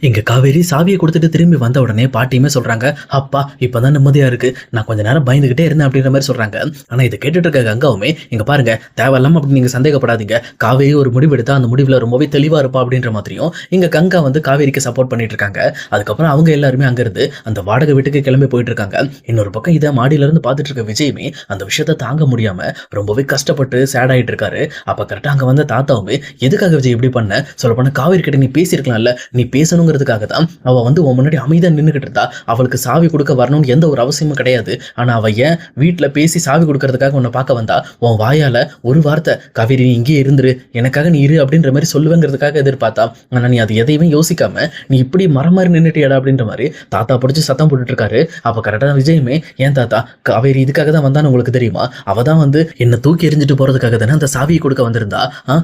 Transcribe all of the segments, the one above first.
இங்க காவேரி சாவியை கொடுத்துட்டு திரும்பி வந்த உடனே பாட்டியுமே சொல்றாங்க, அப்பா இப்பதான் நிம்மதியா இருக்கு, நான் கொஞ்ச நேரம் பயந்துகிட்டே இருந்தேன் அப்படின்ற மாதிரி சொல்றாங்க. ஆனா இதை கேட்டுட்டு இருக்க கங்காவுமே, இங்க பாருங்க தேவையில்லாம அப்படி நீங்க சந்தேகப்படாதீங்க, காவேரி ஒரு முடிவு எடுத்தா அந்த முடிவுல ரொம்பவே தெளிவா இருப்பா அப்படின்ற மாதிரியும் இங்க கங்கா வந்து காவேரிக்கு சப்போர்ட் பண்ணிட்டு இருக்காங்க. அதுக்கப்புறம் அவங்க எல்லாருமே அங்க இருந்து அந்த வாடகை வீட்டுக்கு கிளம்பி போயிட்டு இருக்காங்க. இன்னொரு பக்கம் இதை மாடியில இருந்து பார்த்துட்டு இருக்க விஜயுமே அந்த விஷயத்த தாங்க முடியாம ரொம்பவே கஷ்டப்பட்டு சேட் ஆயிட்டு இருக்காரு. அப்ப கரெக்டா அங்க வந்த தாத்தாவுமே, எதுக்காக விஜய் இப்படி பண்ண, சொல்ல போனா காவேரி கிட்ட நீ பேசியிருக்கலாம்ல, நீ பேசணுங்கிறதுக்காக தான் அவ வந்து உன் முன்னாடி அமைதியா நின்றுகிட்டு இருந்தா, அவளுக்கு சாவி கொடுக்க வரணும்னு எந்த ஒரு அவசியமும் கிடையாது. ஆனா அவ ஏன் வீட்டுல பேசி சாவி கொடுக்கறதுக்காக உன்னை பார்க்க வந்தா, உன் வாயால ஒரு வார்த்தை காவேரி நீ இங்கே இருந்துரு, எனக்காக நீ இரு அப்படின்ற மாதிரி சொல்லுவேங்கிறதுக்காக எதிர்பார்த்தா. ஆனா நீ அது எதையுமே யோசிக்காம நீ இப்படி மரம் மாதிரி நின்றுட்டியடா அப்படின்ற மாதிரி தாத்தா பிடிச்சி சத்தம் போட்டுட்டு இருக்காரு. அப்ப கரெக்டா விஜயுமே, ஏன் தாத்தா காவேரி இதுக்காக தான் வந்தான்னு உங்களுக்கு தெரியுமா, அவ தான் வந்து என்ன தூக்கி எறிஞ்சிட்டு போறதுக்காக தானே அந்த சாவியை கொடுக்க வந்திருந்தா,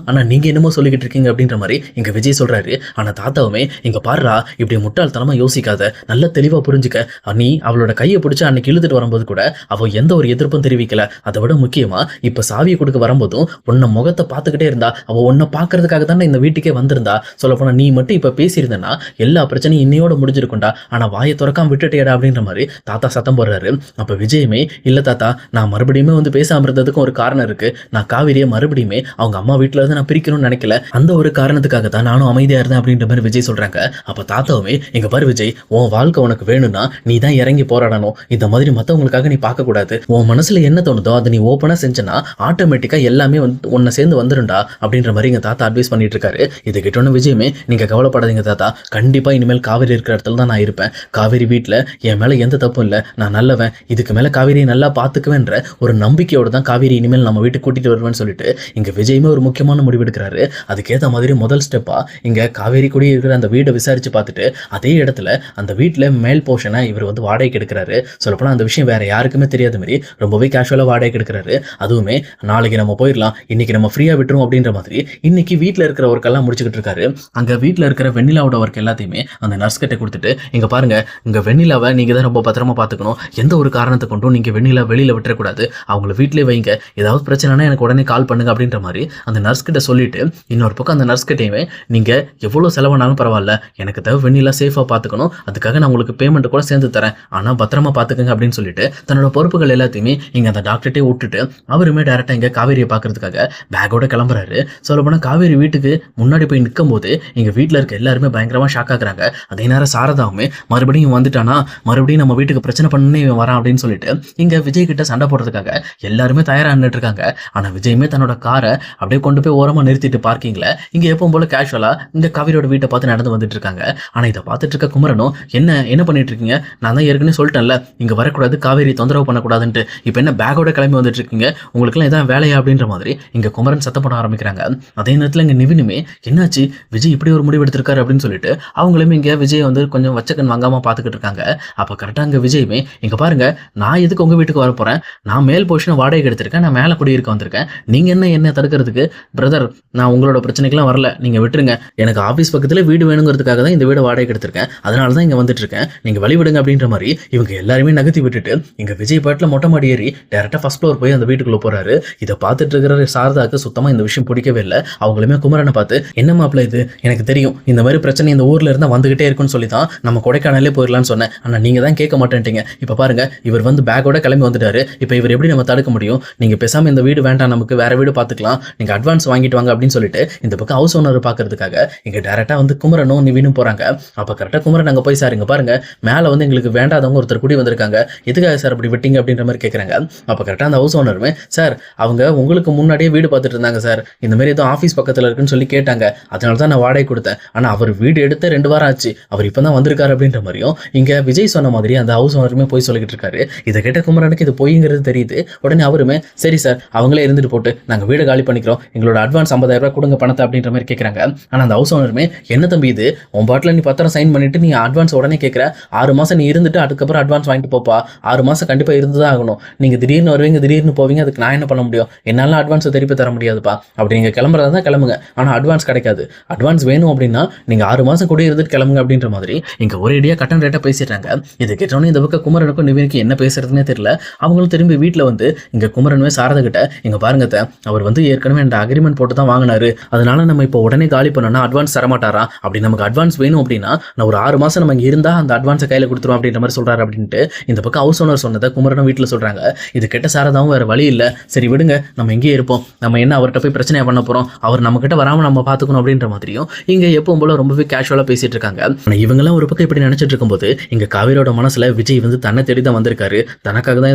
ஆனா நீங்க என்னமோ சொல்லிக்கிட்டு இருக்கீங்க அப்படின்ற மாதிரி இங்க விஜய் சொல்றாரு. ஆனா தாத்தாவுமே, இங்க பாருடா இப்படி முட்டாள்தனமா யோசிக்காத, நல்ல தெளிவா புரிஞ்சுக்க, நீ அவளோட கையை பிடிச்சு அன்னைக்கு இழுத்துட்டு வரும்போது கூட அவ எந்த ஒரு எதிர்ப்பும் தெரிவிக்கல. அதை விட முக்கியமா இப்ப சாவியை கொடுக்க வரும்போதும் உன்னை முகத்தை பார்த்துக்கிட்டே இருந்தா, அவ உன்னை பாக்குறதுக்காக தானே இந்த வீட்டுக்கே வந்திருந்தா. சொல்ல போனா நீ மட்டும் இப்ப பேசியிருந்தனா எல்லா பிரச்சனையும் இன்னையோட முடிஞ்சிருக்கும்டா, ஆனா வாயை துறக்காம விட்டுட்டேடா அப்படின்ற மாதிரி தாத்தா சத்தம் போடுறாரு. அப்ப விஜயுமே, இல்ல தாத்தா நான் மறுபடியுமே வந்து பேசாம இருந்ததுக்கும் ஒரு காரணம் இருக்கு, நான் காவிரியை மறுபடியுமே அவங்க அம்மா வீட்டுல இருந்து நான் பிரிக்கணும்னு நினைக்கல, அந்த ஒரு காரணத்துக்காக தான் நானும் அமைதியா இருந்தேன் அப்படின்ற மாதிரி விஜய் சொல்றாங்க. அப்ப தாத்தாவுமே, இங்க பாரு விஜய், உன் வாழ்க்கை உனக்கு வேணும்னா நீ தான் இறங்கி போராடணும், இந்த மாதிரி மத்தவங்களுக்காக நீ பார்க்க கூடாது, உன் மனசுல என்ன தோணுதோ அதை நீ ஓப்பனா செஞ்சனா ஆட்டோமேட்டிக்கா எல்லாமே வந்து உன்னை சேர்ந்து வந்துருண்டா அப்படின்ற மாதிரி எங்க தாத்தா அட்வைஸ் பண்ணிட்டு இருக்காரு. இது கிட்டோன்னு விஜயமே, நீங்க கவலைப்படாதீங்க தாத்தா, கண்டிப்பா இனிமேல் காவேரி இருக்கிற இடத்துல தான் நான் இருப்பேன், காவேரி வீட்டுல என் மேல எந்த தப்பும் இல்லை, நான் நல்லவன், இதுக்கு மேல காவேரியை நல்லா பாத்துக்குவேன்ற ஒரு நம்பிக்கையோட தான் காவேரி இனிமேல் நம்ம வீட்டுக்கு கூட்டிட்டு வருவேன்னு சொல்லிட்டு இங்க விஜயுமே ஒரு முக்கியமான முடிவு எடுக்கிறாரு. அதுக்கேற்ற மாதிரி முதல் ஸ்டெப்பா இங்க காவேரி கூடி இருக்கிற அந்த வீடை விசாரிச்சு பார்த்துட்டு அதே இடத்துல அந்த வீட்டுல மேல் போர்ஷனை இவர் வந்து வாடகைக்கு எடுக்கிறாரு. சொல்லப்போனா அந்த விஷயம் வேற யாருக்குமே தெரியாத மாதிரி ரொம்பவே கேஷுவலா வாடகைக்கு எடுக்கிறாரு. அதுவுமே நாளைக்கு நம்ம போயிடலாம், இன்னைக்கு நம்ம ஃப்ரீயா விட்டுரும் அப்படின்ற மாதிரி இன்னைக்கு வீட்டுல இருக்கிற ஒர்க்கெல்லாம் முடிச்சுக்கிட்டு இருக்காரு. அங்க வீட்டுல இருக்கிற வெண்ணிலாவோட ஒர்க் எல்லாத்தையுமே அந்த நர்ஸ் கிட்ட கொடுத்துட்டு, இங்க பாருங்க இங்க வெண்ணிலாவை நீங்க தான் ரொம்ப பத்திரமா பாத்துக்கணும், எந்த ஒரு காரணத்தை கொண்டும் நீங்க வெண்ணிலா வெளியில விட்டுறக்கூடாது, அவங்கள வீட்டிலே வைங்க, ஏதாவது பிரச்சனைனா எனக்கு உடனே கால் பண்ணுங்க அப்படின்ற மாதிரி அந்த நர்ஸ் கிட்ட சொல்லிட்டு, இன்னொரு பக்கம் அந்த நர்ஸ் கிட்டையுமே, நீங்க எவ்வளவு செலவானாலும் பரவாயில்ல, எனக்கு தேவை வெண்ணிலா சேஃபா பாத்துக்கணும், அதுக்காக நான் உங்களுக்கு பேமெண்ட் கூட சேர்ந்து தரேன், ஆனா பத்திரமா பாத்துக்கங்க அப்படின்னு சொல்லிட்டு தன்னோட பொறுப்புகள் எல்லாத்தையுமே இங்க அந்த டாக்டர்கிட்டே விட்டுட்டு அவருமே டைரக்டா இங்க காவேரியை பாக்குறதுக்காக பேக்கோட கிளம்புறாரு. சொல்ல போனா காவேரி வீட்டுக்கு முன்னாடி போய் நிற்கும் போது இங்க வீட்டுல இருக்க எல்லாருமே பயங்கரமா ஷாக் ஆகுறாங்க. அதே நேரம் சாரதாவுமே, மறுபடியும் வந்துட்டானா, மறுபடியும் நம்ம வீட்டுக்கு பிரச்சனை பண்ணே வரான் அப்படின்னு சொல்லிட்டு இங்க விஜய் கிட்ட சண்டை போடுறதுக்காக எல்லாருமே தயாரா நின்றுட்டு இருக்காங்க. ஆனா விஜயுமே தன்னோட காரை அப்படியே கொண்டு போய் ஓரமா நிறுத்திட்டு பார்க்கிங்ல இங்க எப்பவும் போல கேஷுவலா இந்த காவிரியோட வீட்டை பார்த்து நடந்து வந்துட்டு இருக்காங்க. ஆனா இதை பார்த்துட்டு இருக்க குமரனும், என்ன பண்ணிட்டு இருக்கீங்க, நான் தான் ஏற்கனவே சொல்லிட்டேன்ல இங்க வரக்கூடாது, காவேரி தொந்தரவு பண்ணக்கூடாதுன்ட்டு, இப்ப என்ன பேக்கோட கிளம்பி வந்துட்டு இருக்கீங்க, உங்களுக்கு எல்லாம் இதான் வேலையா அப்படின்ற மாதிரி இங்க குமரன் சத்தம் போட ஆரம்பிக்கிறாங்க. அதே நேரத்துல இங்க நிவினுமே, என்னாச்சு விஜய் இப்படி ஒரு முடிவு எடுத்திருக்காரு அப்படின்னு சொல்லிட்டு அவங்களுமே இங்க விஜய் வந்து கொஞ்சம் வச்சக்கன் வாங்காம பாத்துக்கிட்டு இருக்காங்க. அப்ப கரெக்டா இங்க விஜயுமே, இங்க பாருங்க நான் எதுக்கு உங்க வீட்டுக்கு வர போறேன், நான் மேல் போர்ஷன் வாடகை எடுத்திருக்கேன், நான் மேல குடியிருக்க வந்திருக்கேன், நீங்க என்ன தடுக்கிறதுக்கு, பிரதர் நான் உங்களோட பிரச்சனைக்கெல்லாம் வரல, நீங்க விட்டுருங்க, எனக்கு ஆபீஸ் பக்கத்துல வீடு வேணுங்கிறதுக்காக தான் இந்த வீடு வாடகை எடுத்திருக்கேன், அதனால தான் இங்க வந்துட்டு இருக்கேன், நீங்க வழி விடுங்க அப்படின்ற மாதிரி இவங்க எல்லாருமே நகர்த்தி விட்டுட்டு இங்க விஜய் பாட்டுல மொட்டை மாடி ஏறி டேரக்டா ஃபர்ஸ்ட் ஃப்ளோர் போய் அந்த வீட்டுக்குள்ள போறாரு. இதை பார்த்துட்டு இருக்கிற சாரதாக்கு சுத்தமா இந்த விஷயம் பிடிக்கவே இல்லை. அவங்களுமே குமரனை பார்த்து, என்ன மாப்பிள்ள இது, எனக்கு தெரியும் இந்த மாதிரி பிரச்சனை இந்த ஊர்ல இருந்தா வந்துகிட்டே இருக்குன்னு சொல்லி தான் நம்ம கொடைக்கானலே போயிடலாம்னு சொன்னேன், ஆனா நீங்க தான் கேட்க மாட்டேன்ட்டீங்க, இப்ப பாருங்க இவர் வந்து பேக்கோட கிளம்பி வந்துட்டாரு, இப்ப இவர் எப்படி நம்ம தடுக்க முடியும், நீங்க பேசாம இந்த வீடு வேண்டாம், நமக்கு வேற வீடு பார்த்துக்கலாம், நீங்க அட்வான்ஸ் வாங்கிட்டு வாங்க அப்படின்னு சொல்லிட்டு இந்த பக்கம் ஹவுஸ் ஓனர் பாக்குறதுக்காக இங்க டைரக்டா வந்து குமரனும் நிவினும் போறாங்க. அப்ப கரெக்டா குமரன் அங்க போய், சார் இங்க பாருங்க மேல வந்து எங்களுக்கு வேண்டாதவங்க ஒருத்தர் கூடி வந்திருக்காங்க, எதுக்காக சார் அப்படி விட்டீங்க அப்படின்ற மாதிரி கேட்கறாங்க. அப்ப கரெக்டா அந்த ஹவுஸ் ஓனருமே, சார் அவங்க உங்களுக்கு முன்னாடியே வீடு பார்த்துட்டு இருந்தாங்க சார், இந்த மாதிரி ஏதோ ஆஃபீஸ் பக்கத்துல இருக்குன்னு சொல்லி கேட்டாங்க, அதனால தான் நான் வாடகை கொடுத்தேன், ஆனா அவர் வீடு எடுத்து 2 வாரம் ஆச்சு, அவர் இப்பதான் வந்திருக்காரு அப்படின்ற மாதிரியும் இங்க விஜய் சொன்ன மாதிரி அந்த ஹவுஸ் ஓனருமே போய் சொல்லிக்கிட்டு இருக்காரு. இதை கேட்ட குமரனுக்கு இது பொய்ங்கிறது தெரியுது. உடனே அவருமே, சரி சார் அவங்களே இருந்துட்டு போட்டு நாங்க வீடு காலி பண்ணிக்கிறோம், எங்களோட அட்வான்ஸ் 50,000 ரூபாய் கொடுங்க பணத்தை அப்படின்ற மாதிரி கேட்கறாங்க. ஆனா அந்த ஹவுஸ் ஓனருமே, என்ன தம்பி இது, உன் பாட்டில் நீ பத்திரம் சைன் பண்ணிட்டு நீ அட்வான்ஸ் உடனே கேட்கிற, 6 மாசம் நீ இருந்துட்டு அதுக்கப்புறம் அட்வான்ஸ் வாங்கிட்டு போப்பா, 6 மாசம் கண்டிப்பா இருந்துதான் ஆகணும், நீங்க திடீர்னு வருவீங்க திடீர்னு போவீங்க, அதுக்கு நான் என்ன பண்ண முடியும், என்னால அட்வான்ஸ் திருப்பி தர முடியாதுப்பா, அப்படி நீங்க கிளம்புறதா தான் கிளம்புங்க, ஆனா அட்வான்ஸ் கிடைக்காது, அட்வான்ஸ் வேணும் அப்படின்னா நீங்க 6 மாசம் கூட இருந்துட்டு கிளம்புங்க அப்படின்ற மாதிரி இங்க ஒரேடியா கட்டன் ரேட்டா பேசிடுறாங்க. இது கேட்டோன்னே இந்த பக்கம் குமரனுக்கும் நிவினுக்கு என்ன பேசுறதுன்னே தெரியல. அவங்களும் திரும்பி வீட்டுல வந்து இங்க குமரனுமே சாரதா கிட்ட, இங்க பாருங்க அவர் வந்து ஏற்கனவே இந்த அக்ரிமெண்ட் போட்டு தான் வாங்கினாரு, அதனால நம்ம இப்போ உடனே காலி பண்ணோம்னா அட்வான்ஸ் தரமாட்டாரா, அப்படி நமக்கு அட்வான்ஸ் அட்வான்ஸ் வேணும் அப்படின்னா நான் ஒரு 6 மாசம் நம்ம இங்க இருந்தா அந்த அட்வான்ஸை கையில கொடுத்துருவோம் அப்படின்ற மாதிரி சொல்றாரு அப்படின்ட்டு இந்த பக்கம் ஹவுஸ் ஓனர் சொன்னதை குமரனும் வீட்டுல சொல்றாங்க. இது கெட்ட சாரதாவும் வேற வழி இல்ல, சரி விடுங்க நம்ம இங்கேயே இருப்போம், நம்ம என்ன அவர்கிட்ட போய் பிரச்சனையா பண்ண போறோம், அவர் நம்ம கிட்ட வராம நம்ம பாத்துக்கணும் அப்படின்ற மாதிரியும் இங்க எப்பவும் போல ரொம்பவே கேஷுவலா பேசிட்டு இருக்காங்க. ஆனா இவங்கெல்லாம் ஒரு பக்கம் இப்படி நினைச்சிட்டு இருக்கும்போது இங்க காவேரியோட மனசுல விஜய் வந்து தன்னை தேடி தான் வந்திருக்காரு, தனக்காக தான்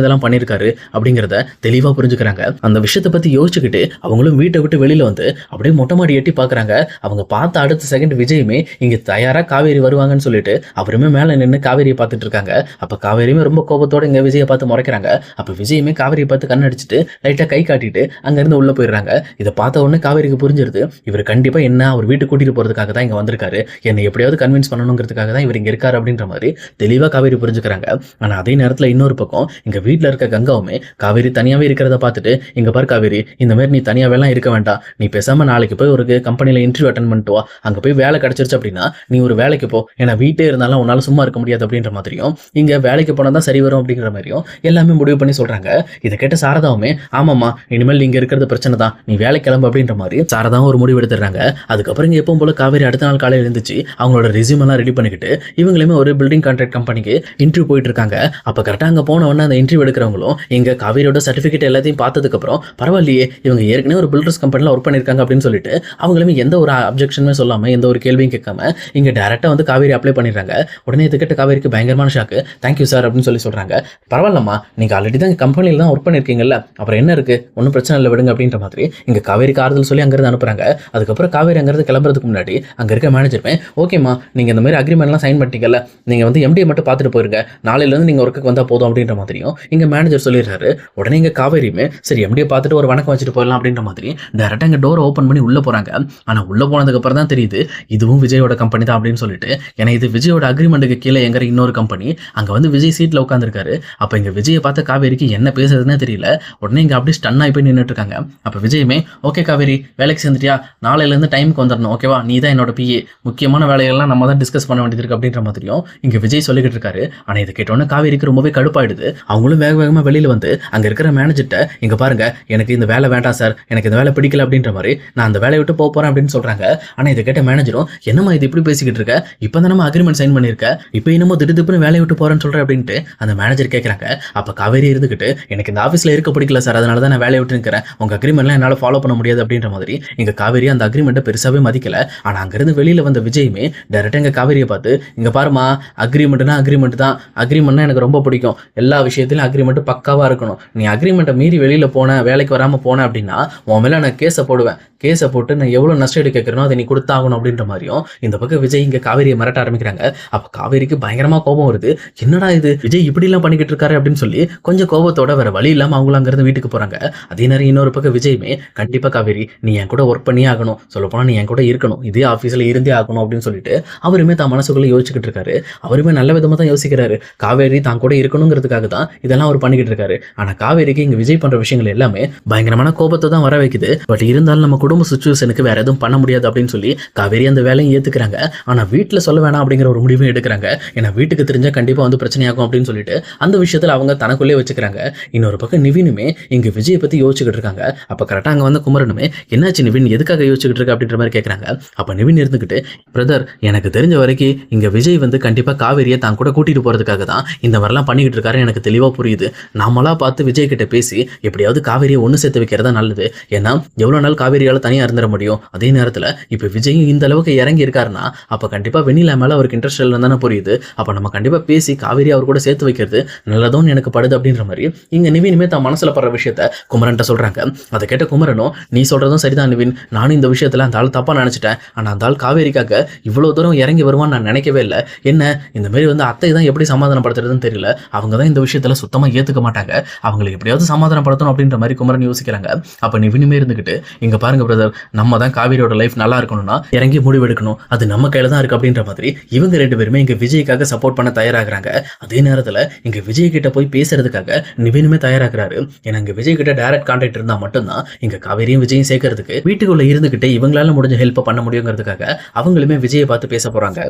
இதெல்லாம் பண்ணிருக்காரு அப்படிங்கறத தெளிவா புரிஞ்சுக்கிறாங்க. அந்த விஷயத்தை பத்தி யோசிச்சுக்கிட்டு அவங்களும் வீட்டை விட்டு வெளியில வந்து அப்படியே மொட்டை மாடி எட்டி பாக்குறாங்க. அவங்க பார்த்த அடுத்த செகண்ட் விஜயுமே இங்க தயாரா காவேரி வருவாங்கன்னு சொல்லிட்டு அவருமே மேல நின்று காவேரியை பார்த்துட்டு இருக்காங்க. அப்ப காவேரியுமே ரொம்ப கோபத்தோட இங்க விஜயை பார்த்து முறைக்கிறாங்க. அப்ப விஜயுமே காவேரியை பார்த்து கண்ணடிச்சிட்டு லைட்டா கை காட்டிட்டு அங்க இருந்து உள்ள போயிடுறாங்க. இதை பார்த்த உடனே காவேரிக்கு புரிஞ்சிருது இவர் கண்டிப்பா என்ன அவர் வீட்டுக்கு கூட்டிட்டு போறதுக்காக தான் இங்க வந்திருக்காரு, என்னை எப்படியாவது கன்வின்ஸ் பண்ணணுங்கிறதுக்காக தான் இவர் இங்க இருக்காரு அப்படின்ற மாதிரி தெளிவா காவேரி புரிஞ்சுக்கிறாங்க. ஆனா அதே நேரத்துல இன்னொரு பக்கம் இங்க வீட்டுல இருக்க கங்காவுமே காவேரி தனியாவே இருக்கிறத பார்த்துட்டு இங்க பாரு காவேரி, இந்த மாதிரி நீ தனியாவேலாம் இருக்க வேண்டாம், நீ பேசாம நாளைக்கு போய் ஒரு கம்பெனில இன்டர்வியூ அட்டன் பண்ணிட்டு வா, அங்க போய் வேலை கிடைச்சிருச்சு அப்படின்னா நீ ஒரு வேலைக்கு போ, ஏன்னா வீட்டே இருந்தாலும் உன்னால சும்மா இருக்க முடியாது அப்படின்ற மாதிரியும் இங்க வேலைக்கு போனா தான் சரி வரும் அப்படிங்கிற மாதிரியும் எல்லாமே முடிவு பண்ணி சொல்றாங்க. இதை கேட்ட சாரதாவுமே ஆமாமா இனிமேல் நீங்க இருக்கிறது பிரச்சனை தான், நீ வேலை கிளம்பு அப்படின்ற மாதிரி சாரதாவும் ஒரு முடிவு எடுத்துறாங்க. அதுக்கப்புறம் இங்க எப்பவும் போல காவேரி அடுத்த நாள் காலையில் இருந்துச்சு அவங்களோட ரெஸ்யூம் எல்லாம் ரெடி பண்ணிக்கிட்டு இவங்களுமே ஒரு பில்டிங் கான்ட்ராக்ட் கம்பெனிக்கு இன்டர்வியூ போயிட்டு இருக்காங்க. அப்ப கரெக்டா அங்க போன உடனே அந்த இன்டர்வியூ எடுக்கிறவங்களும் இங்க காவேரியோட சர்டிபிகேட் எல்லாத்தையும் பார்த்ததுக்கு அப்புறம் பரவாயில்லையே இவங்க ஏற்கனவே ஒரு பில்டர்ஸ் கம்பெனில ஒர்க் பண்ணிருக்காங்க அப்படின்னு சொல்லிட்டு அவங்களுமே எந்த ஒரு அப்ஜெக்ஷனுமே சொல்லாம எந்த ஒரு கேள்வியும் கேட்காம இங்க டைரக்டா வந்து காவேரி அப்ளை பண்ணிடுறாங்க. உடனே இதுக்கிட்ட காவேரிக்கு பயங்கரமான ஷாக்கு. தேங்க்யூ சார் அப்படின்னு சொல்றாங்க. பரவாயில்லம்மா நீங்க ஆல்ரெடி தான் கம்பெனில தான் ஒர்க் பண்ணிருக்கீங்கல்ல, அப்புறம் என்ன இருக்கு, ஒன்றும் பிரச்சனை இல்லை விடுங்க அப்படின்ற மாதிரி இங்க காவேரிக்கு ஆறுதல் சொல்லி அங்கிருந்து அனுப்புறாங்க. அதுக்கப்புறம் காவேரி அங்கிருந்து கிளம்புறதுக்கு முன்னாடி அங்க இருக்க மேனேஜருமே ஓகேமா நீங்க இந்த மாதிரி அக்ரிமெண்ட்லாம் சைன் பண்ணிட்டீங்கல்ல, நீங்க வந்து எம்டியை மட்டும் பார்த்துட்டு போயிருங்க, நாளையில இருந்து நீங்க ஒர்க்குக்கு வந்தா போதும் அப்படின்ற மாதிரியும் இங்க மேனேஜர் சொல்லிடுறாரு. உடனே இங்க காவேரியுமே சரி எம்டியை பார்த்துட்டு ஒரு வணக்கம் வச்சுட்டு போயிடலாம் அப்படின்ற மாதிரி டேரக்டா இங்க டோர் ஓப்பன் பண்ணி உள்ள போறாங்க. ஆனா உள்ள போனதுக்கு அப்புறம் தான் தெரியுது இதுவும் விஜயோட கம்பெனி தான் அப்படின்னு சொல்லிட்டு, ஏன்னா இது விஜயோட அக்ரிமெண்ட்டுக்கு கீழே எங்கிற இன்னொரு கம்பெனி, அங்க வந்து விஜய் சீட்ல உட்காந்துருக்காரு. அப்ப இங்க விஜயை பார்த்த காவேரிக்கு என்ன பேசுறதுன்னே தெரியல. உடனே இங்க அப்படியே ஸ்டன் ஆகி போய் நின்றுட்டு இருக்காங்க. அப்ப விஜயுமே ஓகே காவேரி வேலைக்கு சேர்ந்துட்டியா, நாளையில இருந்து டைமுக்கு வந்துடணும் ஓகேவா, நீ தான் என்னோட பிஏ, முக்கியமான வேலைகள்லாம் நம்ம தான் டிஸ்கஸ் பண்ண வேண்டியது இருக்கு அப்படின்ற மாதிரியும் இங்க விஜய் சொல்லிக்கிட்டு இருக்காரு. ஆனா இதை கேட்டோன்னு காவேரிக்கு ரொம்பவே கடுப்பாயிடுது. அவங்களும் வேக வேகமா வெளியில வந்து அங்க இருக்கிற மேனேஜர்ட்ட இங்க பாருங்க எனக்கு இந்த வேலை வேண்டாம் சார், எனக்கு இந்த வேலை பிடிக்கல அப்படின்ற மாதிரி நான் அந்த வேலையை விட்டு போக போறேன் அப்படின்னு சொல்றாங்க. ஆனா இதை கேட்ட மேனேஜரும் என்னமா இது இப்படி பேசிக்கிட்டு இருக்க, இப்பதான் நம்ம அக்ரிமெண்ட் சைன் பண்ணிருக்க, இப்போ இன்னமும் திடீர்னு வேலையை விட்டு போறேன்னு சொல்றேன் அப்படின்ட்டு அந்த மேனேஜர் கேட்கறாங்க. அப்ப காவேரி இருந்துகிட்டு எனக்கு இந்த ஆஃபீஸ்ல இருக்க பிடிக்கல சார், அதனால தான் நான் வேலையை விட்டு இருக்கிறேன், உங்க அக்ரிமெண்ட்லாம் என்னால ஃபாலோ பண்ண முடியாது அப்படின்ற மாதிரி இங்க காவேரி அந்த அக்ரிமெண்ட்டை பெருசாவே மதிக்கல. ஆனா அங்கிருந்து வெளியில வந்த விஜயுமே டைரக்டா எங்க காவேரியை பார்த்து இங்க பாருமா அக்ரிமெண்ட்னா அக்ரிமெண்ட் தான், அக்ரிமெண்ட்னா எனக்கு ரொம்ப பிடிக்கும், எல்லா விஷயத்திலும் அக்ரிமெண்ட் பக்காவா இருக்கணும், நீ அக்ரிமெண்ட்டை மீறி வெளியில போன வேலைக்கு வராம போன அப்படின்னா உன் மேல நான் கேஸை போடுவேன், கேஸை போட்டு நான் எவ்வளவு நஷ்டம் கேட்கறனோ அதை நீ கொடுத்தாகணும் அப்படின்ற மாதிரியும் இந்த பக்கம் விஜய் இங்க காவேரியை மிரட்ட ஆரம்பிக்கிறாங்க. அப்ப காவேரிக்கு பயங்கரமா கோபம் வருது. என்னடா இது விஜய் இப்படி எல்லாம் பண்ணிக்கிட்டு இருக்காரு அப்படின்னு சொல்லி கொஞ்சம் கோபத்தோட வேற வழி இல்லாம அவங்களும் அங்கிருந்து வீட்டுக்கு போறாங்க. அதே நேரம் இன்னொரு பக்கம் விஜயுமே கண்டிப்பா காவேரி நீ என் கூட ஒர்க் பண்ணியே ஆகணும், சொல்ல போனா நீ என் கூட இருக்கணும், இதே ஆபீஸ்ல இருந்தே ஆகணும் அப்படின்னு சொல்லிட்டு அவருமே தான் மனசுக்குள்ள யோசிச்சுக்கிட்டு இருக்காரு. அவருமே நல்ல விதமா தான் யோசிக்கிறாரு. காவேரி தான் கூட இருக்கணுங்கிறதுக்காக தான் இதெல்லாம் அவர் பண்ணிக்கிட்டு இருக்காரு. ஆனா காவேரிக்கு இங்க விஜய் பண்ற விஷயங்கள் எல்லாமே பயங்கரமான கோபத்தை தான் வர வைக்குது. பட் இருந்தாலும் நம்ம குடும்ப சுச்சுவேஷனுக்கு வேற எதுவும் பண்ண முடியாது அப்படின்னு சொல்லி காவேரி அந்த வேலையை ஏத்துக்கிறாங்க. ஆனா வீட்டுல சொல்ல வேணாம் அப்படிங்கிற ஒரு முடிவும் எடுக்கிறாங்க. ஏன்னா வீட்டுக்கு தெரிஞ்சா கண்டிப்பா வந்து பிரச்சனையாகும் அப்படின்னு சொல்லிட்டு அந்த விஷயத்துல அவங்க தனக்குள்ளே வச்சுக்கிறாங்க. இன்னொரு பக்கம் நிவினுமே இங்க விஜயை பத்தி யோசிச்சுக்கிட்டு இருக்காங்க. அப்ப கரெக்டா அங்க வந்து குமரனுமே என்னாச்சு நிவின் எதுக்காக யோசிச்சுக்கிட்டு இருக்க அப்படின்ற மாதிரி கேட்கறாங்க. அப்ப நிவின் இருந்துகிட்டு பிரதர் எனக்கு தெரிஞ்ச வரைக்கும் இங்க விஜய் வந்து கண்டிப்பா காவேரியை தான் கூட கூட்டிட்டு போறதுக்காக தான் இந்த மாதிரிலாம் பண்ணிக்கிட்டு இருக்காரு, எனக்கு தெளிவா புரியுது. நாமளா பார்த்து விஜய் கிட்ட பேசி எப்படியாவது காவேரியை ஒண்ணு சேர்த்து வைக்கிறதா நல்லது. ஏன்னா எவ்வளவு நாள் காவேரியால தனியா இருந்துட முடியும். அதே நேரத்துல இப்ப விஜயும் இந்த அளவுக்கு இறங்கி இருக்காருன்னா அப்ப கண்டிப்பா வெண்ணிலா மேல அவருக்கு இன்ட்ரெஸ்ட் இல்லைன்னு புரியுது. அப்ப நம்ம கண்டிப்பா பேசி காவேரி அவர் கூட சேர்த்து வைக்கிறது நல்லதும் எனக்கு படுது அப்படின்ற மாதிரி இங்க நிவினுமே தான் மனசுல படுற விஷயத்த குமரன்ட்ட சொல்றாங்க. அதை கேட்ட குமரனும் நீ சொல்றதும் சரிதான் நிவின், நானும் இந்த விஷயத்துல அந்த ஆள் தப்பா நினைச்சிட்டேன். ஆனா அந்த ஆள் காவேரிக்காக இவ்வளவு தூரம் இறங்கி வருவான்னு நான் நினைக்கவே இல்லை. என்ன இந்த மாதிரி வந்து அத்தை தான் எப்படி சமாதானப்படுத்துறதுன்னு தெரியல, அவங்க தான் இந்த விஷயத்துல சுத்தமா ஏத்துக்க மாட்டாங்க, அவங்களுக்கு எப்படியாவது சமாதானப்படுத்தணும் அப்படின்ற மாதிரி குமரன் யோசிக்கிறாங்க. அப்ப நிவினுமே இருந்துகிட்டு இங்க பாருங்க பிரதர், நம்ம தான் காவேரியோட லைஃப் நல்லா இருக்கணும்னா இறங்கி முடிவெடுக்கணும், அது நம்ம கையில தான் இருக்கு அப்படின்ற மாதிரி இவங்க ரெண்டு பேருமே இங்க விஜய்க்காக சப்போர்ட் பண்ண தயாராகிறாங்க. அதே நேரத்துல இங்க விஜய் கிட்ட போய் பேசுறதுக்காக நிவினுமே தயாராகிறாரு. ஏன்னா இங்க விஜய் கிட்ட டைரக்ட் கான்டாக்ட் இருந்தா மட்டும்தான் இங்க காவேரியும் விஜயும் சேர்க்கறதுக்கு வீட்டுக்குள்ள இருந்துகிட்டே இவங்களால முடிஞ்ச ஹெல்ப் பண்ண முடியுங்கிறதுக்காக அவங்களுமே விஜயை பார்த்து பேச போறாங்க.